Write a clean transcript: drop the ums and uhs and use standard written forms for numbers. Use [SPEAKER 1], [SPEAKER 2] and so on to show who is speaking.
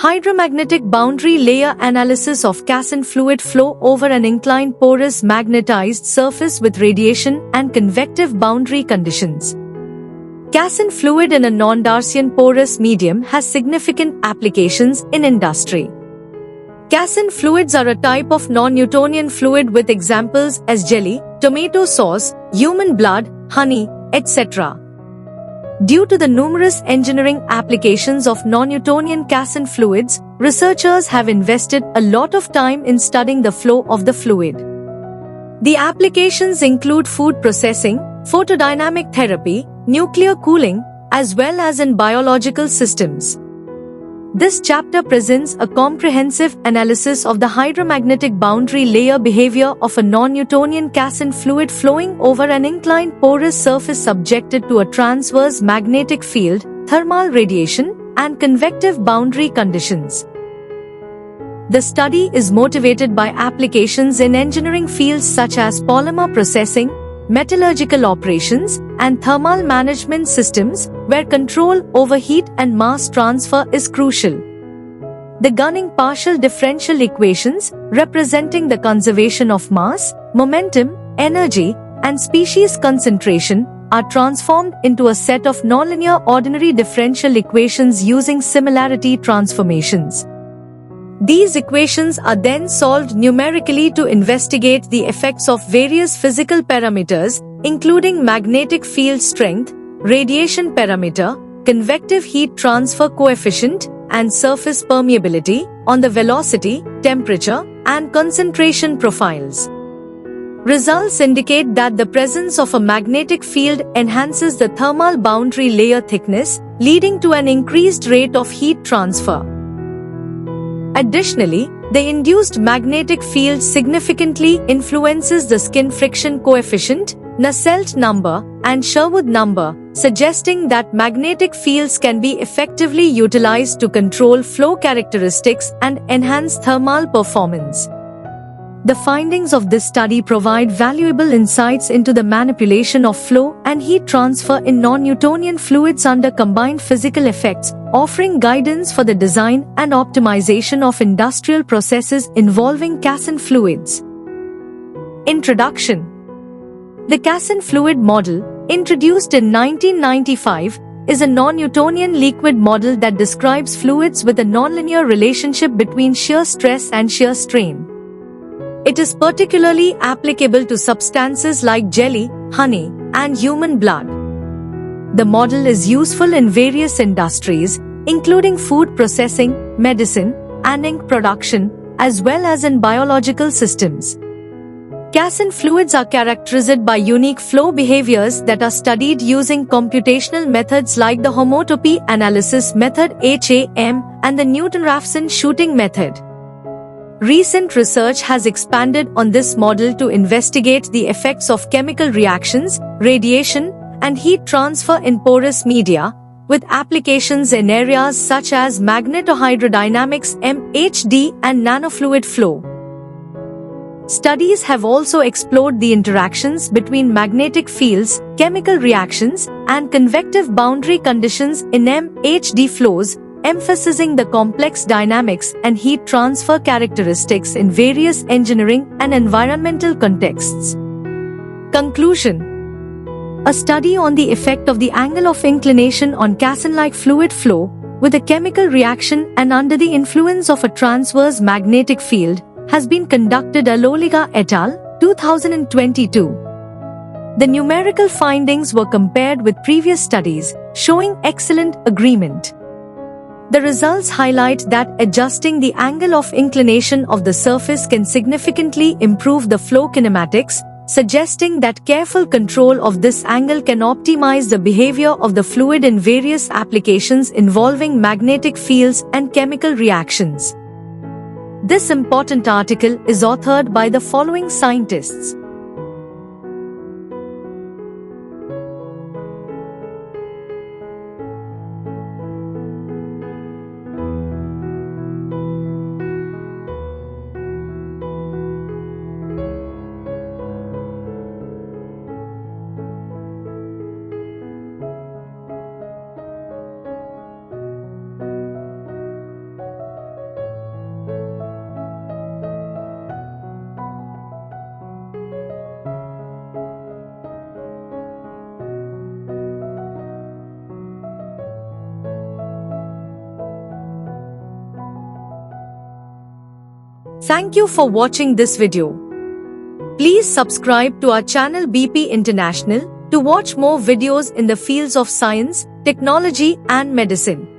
[SPEAKER 1] Hydromagnetic boundary layer analysis of Casson fluid flow over an inclined porous magnetized surface with radiation and convective boundary conditions. Casson fluid in a non-Darcian porous medium has significant applications in industry. Casson fluids are a type of non-Newtonian fluid with examples as jelly, tomato sauce, human blood, honey, etc. Due to the numerous engineering applications of non-Newtonian Casson fluids, researchers have invested a lot of time in studying the flow of the fluid. The applications include food processing, photodynamic therapy, nuclear cooling, as well as in biological systems. This chapter presents a comprehensive analysis of the hydromagnetic boundary layer behavior of a non-Newtonian Casson fluid flowing over an inclined porous surface subjected to a transverse magnetic field, thermal radiation, and convective boundary conditions. The study is motivated by applications in engineering fields such as polymer processing, metallurgical operations, and thermal management systems, where control over heat and mass transfer is crucial. The Gunning partial differential equations, representing the conservation of mass, momentum, energy, and species concentration, are transformed into a set of nonlinear ordinary differential equations using similarity transformations. These equations are then solved numerically to investigate the effects of various physical parameters, including magnetic field strength, radiation parameter, convective heat transfer coefficient, and surface permeability, on the velocity, temperature, and concentration profiles. Results indicate that the presence of a magnetic field enhances the thermal boundary layer thickness, leading to an increased rate of heat transfer. Additionally, the induced magnetic field significantly influences the skin friction coefficient, Nusselt number, and Sherwood number, suggesting that magnetic fields can be effectively utilized to control flow characteristics and enhance thermal performance. The findings of this study provide valuable insights into the manipulation of flow and heat transfer in non-Newtonian fluids under combined physical effects, offering guidance for the design and optimization of industrial processes involving Casson fluids. Introduction. The Casson fluid model, introduced in 1995, is a non-Newtonian liquid model that describes fluids with a nonlinear relationship between shear stress and shear strain. It is particularly applicable to substances like jelly, honey, and human blood. The model is useful in various industries, including food processing, medicine, and ink production, as well as in biological systems. Casson fluids are characterized by unique flow behaviors that are studied using computational methods like the homotopy analysis method (HAM) and the Newton-Raphson shooting method. Recent research has expanded on this model to investigate the effects of chemical reactions, radiation, and heat transfer in porous media, with applications in areas such as magnetohydrodynamics (MHD) and nanofluid flow. Studies have also explored the interactions between magnetic fields, chemical reactions, and convective boundary conditions in MHD flows, emphasizing the complex dynamics and heat transfer characteristics in various engineering and environmental contexts. Conclusion. A study on the effect of the angle of inclination on Casson-like fluid flow, with a chemical reaction and under the influence of a transverse magnetic field, has been conducted Aloliga et al., 2022. The numerical findings were compared with previous studies, showing excellent agreement. The results highlight that adjusting the angle of inclination of the surface can significantly improve the flow kinematics, suggesting that careful control of this angle can optimize the behavior of the fluid in various applications involving magnetic fields and chemical reactions. This important article is authored by the following scientists: Thank you for watching this video. Please subscribe to our channel BP International to watch more videos in the fields of science, technology and medicine.